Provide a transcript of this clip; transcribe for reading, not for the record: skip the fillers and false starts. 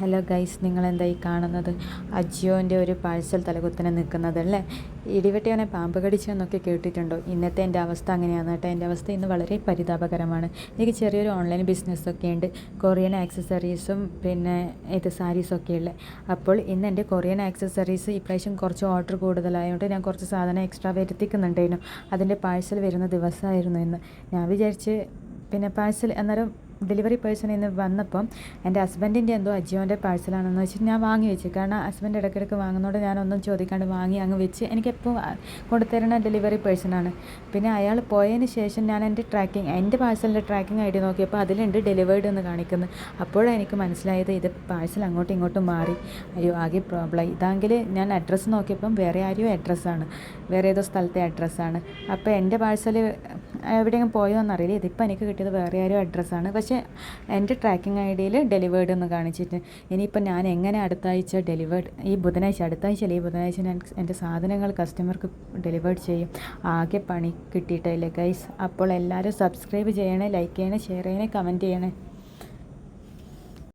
Hello guys, നിങ്ങളെന്തായി കാണുന്നത്? അജിയോൻ്റെ ഒരു parcel തലകുത്തനെ നിൽക്കുന്നതല്ലേ. ഇടിവെട്ടിയവനെ പാമ്പ് കടിച്ചെന്നൊക്കെ കേട്ടിട്ടുണ്ടോ? ഇന്നത്തെ എൻ്റെ അവസ്ഥ അങ്ങനെയാണ് കേട്ടോ. എൻ്റെ അവസ്ഥ ഇന്ന് വളരെ പരിതാപകരമാണ്. എനിക്ക് ചെറിയൊരു ഓൺലൈൻ ബിസിനസ്സൊക്കെ ഉണ്ട്. കൊറിയൻ ആക്സസറീസും പിന്നെ സാരീസൊക്കെ ഉള്ളത്. അപ്പോൾ ഇന്ന് എൻ്റെ കൊറിയൻ ആക്സസറീസ് ഇപ്രാവശ്യം കുറച്ച് ഓർഡർ കൂടുതലായതുകൊണ്ട് ഞാൻ കുറച്ച് സാധനം എക്സ്ട്രാ വരുത്തിക്കുന്നുണ്ടായിരുന്നു. അതിൻ്റെ പാഴ്സൽ വരുന്ന ദിവസമായിരുന്നു ഇന്ന്. ഞാൻ വിചാരിച്ച് പാഴ്സൽ അന്നേരം ഡെലിവറി പേഴ്സൺ ഇന്ന് വന്നപ്പം എൻ്റെ ഹസ്ബൻഡിൻ്റെ എന്തോ അജിയോൻ്റെ പാഴ്സലാണെന്ന് വെച്ചിട്ട് ഞാൻ വാങ്ങി വെച്ചു. കാരണം ഹസ്ബൻഡ് ഇടയ്ക്കിടയ്ക്ക് വാങ്ങുന്നതുകൊണ്ട് ഞാനൊന്നും ചോദിക്കാണ്ട് വാങ്ങി അങ്ങ് വെച്ച്. എനിക്കെപ്പോൾ കൊണ്ടുതരുന്ന ഡെലിവറി പേഴ്സണാണ്. പിന്നെ അയാൾ പോയതിന് ശേഷം ഞാൻ എൻ്റെ പാഴ്സലിൻ്റെ ട്രാക്കിംഗ് ഐ ഡി നോക്കിയപ്പോൾ അതിലുണ്ട് ഡെലിവേർഡ് എന്ന് കാണിക്കുന്നത്. അപ്പോഴാണ് എനിക്ക് മനസ്സിലായത് ഇത് പാഴ്സൽ അങ്ങോട്ടും ഇങ്ങോട്ടും മാറി. അയ്യോ, ആകെ പ്രോബ്ലമായി. ഇതാണെങ്കിൽ ഞാൻ അഡ്രസ്സ് നോക്കിയപ്പം വേറെ ആരെയോ അഡ്രസ്സാണ്, വേറെ ഏതോ സ്ഥലത്തെ അഡ്രസ്സാണ്. അപ്പോൾ എൻ്റെ പാഴ്സൽ എവിടെയെങ്കിലും പോയോ എന്നറിയില്ല. ഇതിപ്പോൾ എനിക്ക് കിട്ടിയത് വേറെ ആരോ അഡ്രസ്സാണ്. പക്ഷേ എൻ്റെ ട്രാക്കിംഗ് ഐ ഡിയിൽ ഡെലിവേർഡ് എന്ന് കാണിച്ചിട്ട് ഇനിയിപ്പോൾ ഞാൻ എങ്ങനെ അടുത്ത ആഴ്ച അടുത്ത ആഴ്ച ഞാൻ എൻ്റെ സാധനങ്ങൾ കസ്റ്റമർക്ക് ഡെലിവേർഡ് ചെയ്യും? ആകെ പണി കിട്ടിയിട്ടില്ലേ ഗൈസ്. അപ്പോൾ എല്ലാവരും സബ്സ്ക്രൈബ് ചെയ്യണേ, ലൈക്ക് ചെയ്യണേ, ഷെയർ ചെയ്യണേ, കമൻറ്റ് ചെയ്യണേ.